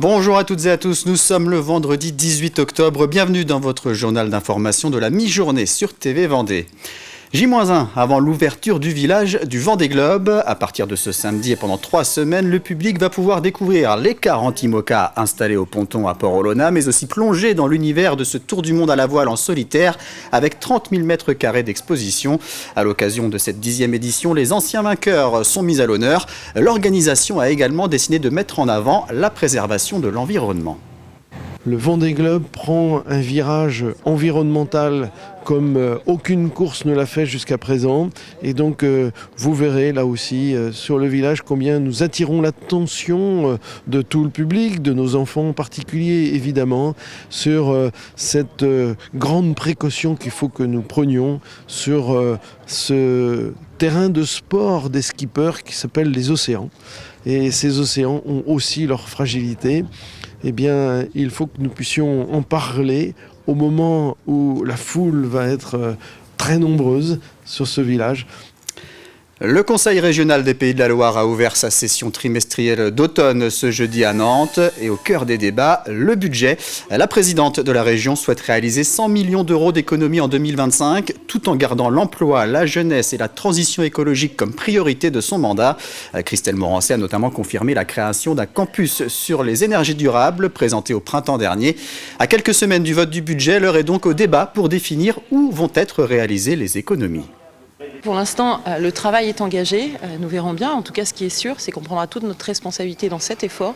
Bonjour à toutes et à tous, nous sommes le vendredi 18 octobre. Bienvenue dans votre journal d'information de la mi-journée sur TV Vendée. J-1 avant l'ouverture du village du Vendée Globe. À partir de ce samedi et pendant 3 semaines, le public va pouvoir découvrir l'écart anti-moka installé au ponton à Port-Olona, mais aussi plonger dans l'univers de ce tour du monde à la voile en solitaire avec 30 000 mètres carrés d'exposition. À l'occasion de cette 10e édition, les anciens vainqueurs sont mis à l'honneur. L'organisation a également décidé de mettre en avant la préservation de l'environnement. Le Vendée Globe prend un virage environnemental comme aucune course ne l'a fait jusqu'à présent. Et donc vous verrez là aussi sur le village combien nous attirons l'attention de tout le public, de nos enfants en particulier évidemment, sur cette grande précaution qu'il faut que nous prenions sur ce terrain de sport des skippers qui s'appelle les océans. Et ces océans ont aussi leur fragilité. Eh bien, il faut que nous puissions en parler au moment où la foule va être très nombreuse sur ce village. Le Conseil régional des Pays de la Loire a ouvert sa session trimestrielle d'automne ce jeudi à Nantes. Et au cœur des débats, le budget. La présidente de la région souhaite réaliser 100 millions d'euros d'économies en 2025, tout en gardant l'emploi, la jeunesse et la transition écologique comme priorité de son mandat. Christelle Morancé a notamment confirmé la création d'un campus sur les énergies durables, présenté au printemps dernier. À quelques semaines du vote du budget, l'heure est donc au débat pour définir où vont être réalisées les économies. Pour l'instant, le travail est engagé, nous verrons bien. En tout cas, ce qui est sûr, c'est qu'on prendra toute notre responsabilité dans cet effort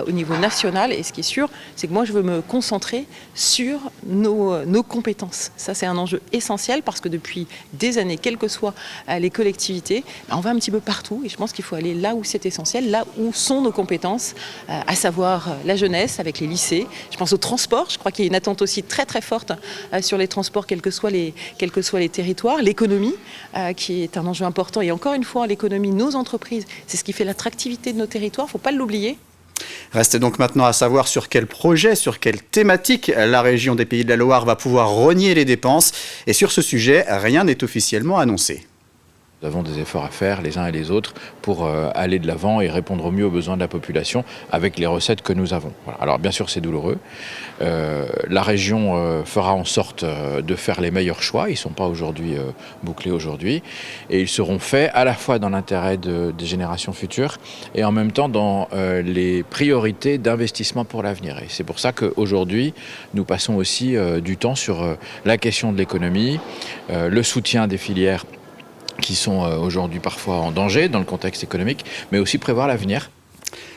au niveau national. Et ce qui est sûr, c'est que moi, je veux me concentrer sur nos compétences. Ça, c'est un enjeu essentiel parce que depuis des années, quelles que soient les collectivités, on va un petit peu partout. Et je pense qu'il faut aller là où c'est essentiel, là où sont nos compétences, à savoir la jeunesse avec les lycées. Je pense au transport. Je crois qu'il y a une attente aussi très, très forte sur les transports, quels que soient les territoires. L'économie, qui est un enjeu important. Et encore une fois, l'économie, nos entreprises, c'est ce qui fait l'attractivité de nos territoires, il ne faut pas l'oublier. Reste donc maintenant à savoir sur quel projet, sur quelle thématique la région des Pays de la Loire va pouvoir rogner les dépenses. Et sur ce sujet, rien n'est officiellement annoncé. Nous avons des efforts à faire les uns et les autres pour aller de l'avant et répondre au mieux aux besoins de la population avec les recettes que nous avons. Voilà. Alors bien sûr c'est douloureux. La région fera en sorte de faire les meilleurs choix. Ils ne sont pas aujourd'hui bouclés aujourd'hui. Et ils seront faits à la fois dans l'intérêt des générations futures et en même temps dans les priorités d'investissement pour l'avenir. Et c'est pour ça qu'aujourd'hui nous passons aussi du temps sur la question de l'économie, le soutien des filières qui sont aujourd'hui parfois en danger dans le contexte économique, mais aussi prévoir l'avenir.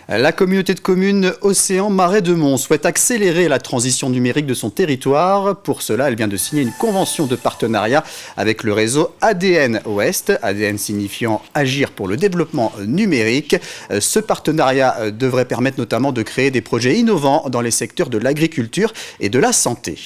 La communauté de communes Océan-Marais de Mont souhaite accélérer la transition numérique de son territoire. Pour cela, elle vient de signer une convention de partenariat avec le réseau ADN Ouest, ADN signifiant Agir pour le développement numérique. Ce partenariat devrait permettre notamment de créer des projets innovants dans les secteurs de l'agriculture et de la santé.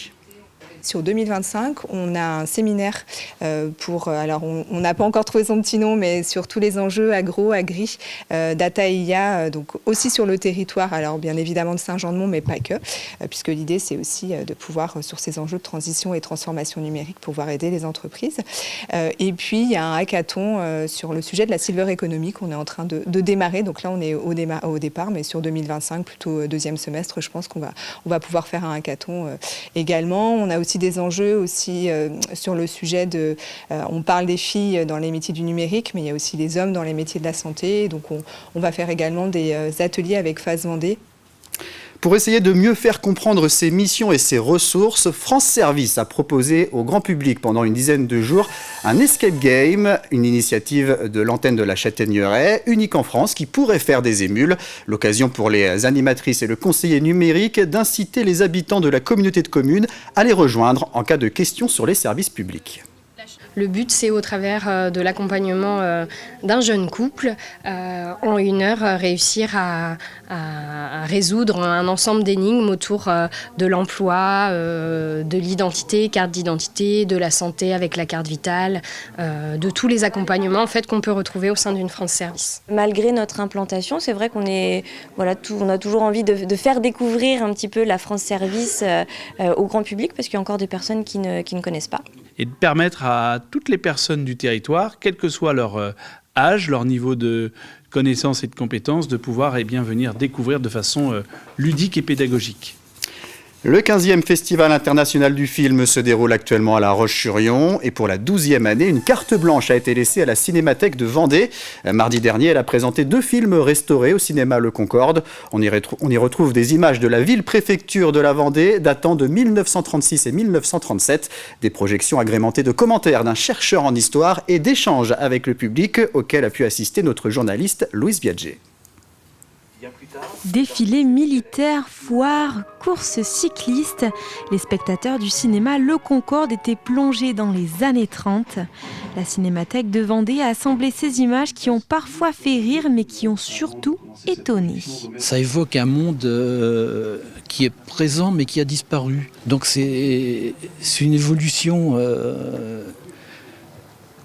Sur 2025, on a un séminaire alors on n'a pas encore trouvé son petit nom, mais sur tous les enjeux agro, agri, data et IA, donc aussi sur le territoire, alors bien évidemment de Saint-Jean-de-Mont, mais pas que, puisque l'idée c'est aussi de pouvoir, sur ces enjeux de transition et transformation numérique, pouvoir aider les entreprises. Et puis il y a un hackathon sur le sujet de la silver economy qu'on est en train de démarrer, donc là on est au départ, mais sur 2025, plutôt deuxième semestre, je pense qu'on va pouvoir faire un hackathon également. On a aussi des enjeux aussi sur le sujet on parle des filles dans les métiers du numérique, mais il y a aussi les hommes dans les métiers de la santé. Donc on va faire également des ateliers avec Face Vendée. Pour essayer de mieux faire comprendre ses missions et ses ressources, France Service a proposé au grand public pendant une dizaine de jours un escape game, une initiative de l'antenne de la Châtaigneraie, unique en France, qui pourrait faire des émules. L'occasion pour les animatrices et le conseiller numérique d'inciter les habitants de la communauté de communes à les rejoindre en cas de questions sur les services publics. Le but, c'est au travers de l'accompagnement d'un jeune couple, en 1 heure, réussir à résoudre un ensemble d'énigmes autour de l'emploi, de l'identité, carte d'identité, de la santé avec la carte vitale, de tous les accompagnements en fait, qu'on peut retrouver au sein d'une France Service. Malgré notre implantation, c'est vrai qu'on on a toujours envie de faire découvrir un petit peu la France Service au grand public, parce qu'il y a encore des personnes qui ne connaissent pas. Et de permettre à toutes les personnes du territoire, quel que soit leur âge, leur niveau de connaissances et de compétences, de pouvoir venir découvrir de façon ludique et pédagogique. Le 15e Festival international du film se déroule actuellement à La Roche-sur-Yon et pour la 12e année, une carte blanche a été laissée à la Cinémathèque de Vendée. Mardi dernier, elle a présenté 2 films restaurés au cinéma Le Concorde. On y retrouve des images de la ville-préfecture de la Vendée datant de 1936 et 1937, des projections agrémentées de commentaires d'un chercheur en histoire et d'échanges avec le public auquel a pu assister notre journaliste Louise Biagé. Défilés militaires, foires, courses cyclistes, les spectateurs du cinéma Le Concorde étaient plongés dans les années 30. La Cinémathèque de Vendée a assemblé ces images qui ont parfois fait rire mais qui ont surtout étonné. Ça évoque un monde qui est présent mais qui a disparu. Donc c'est une évolution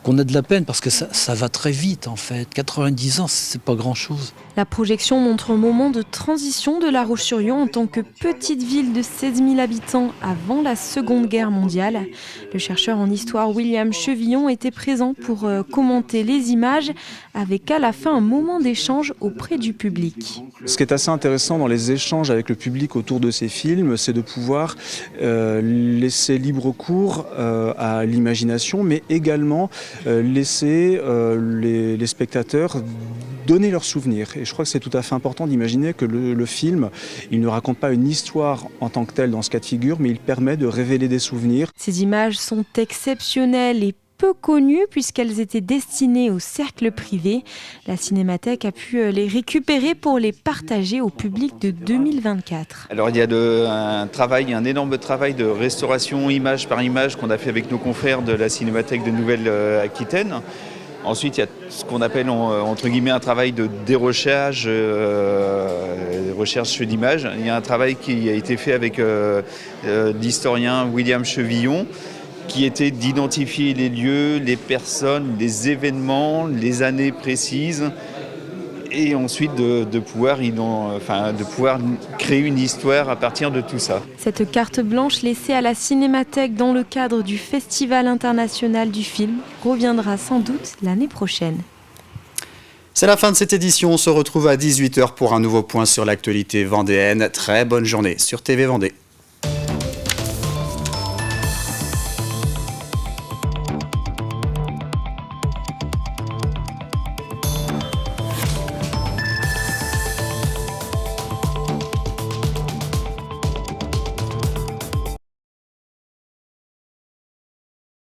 qu'on a de la peine parce que ça va très vite en fait. 90 ans, c'est pas grand-chose. La projection montre un moment de transition de La Roche-sur-Yon en tant que petite ville de 16 000 habitants avant la Seconde Guerre mondiale. Le chercheur en histoire William Chevillon était présent pour commenter les images avec à la fin un moment d'échange auprès du public. Ce qui est assez intéressant dans les échanges avec le public autour de ces films, c'est de pouvoir laisser libre cours à l'imagination, mais également laisser les spectateurs donner leurs souvenirs. Et je crois que c'est tout à fait important d'imaginer que le film, il ne raconte pas une histoire en tant que telle dans ce cas de figure, mais il permet de révéler des souvenirs. Ces images sont exceptionnelles et peu connues puisqu'elles étaient destinées au cercle privé. La Cinémathèque a pu les récupérer pour les partager au public de 2024. Alors il y a un énorme travail de restauration image par image qu'on a fait avec nos confrères de la Cinémathèque de Nouvelle-Aquitaine. Ensuite, il y a ce qu'on appelle entre guillemets un travail de dérochage, recherche d'images. Il y a un travail qui a été fait avec l'historien William Chevillon, qui était d'identifier les lieux, les personnes, les événements, les années précises, et ensuite de pouvoir créer une histoire à partir de tout ça. Cette carte blanche laissée à la Cinémathèque dans le cadre du Festival international du film reviendra sans doute l'année prochaine. C'est la fin de cette édition. On se retrouve à 18h pour un nouveau point sur l'actualité vendéenne. Très bonne journée sur TV Vendée.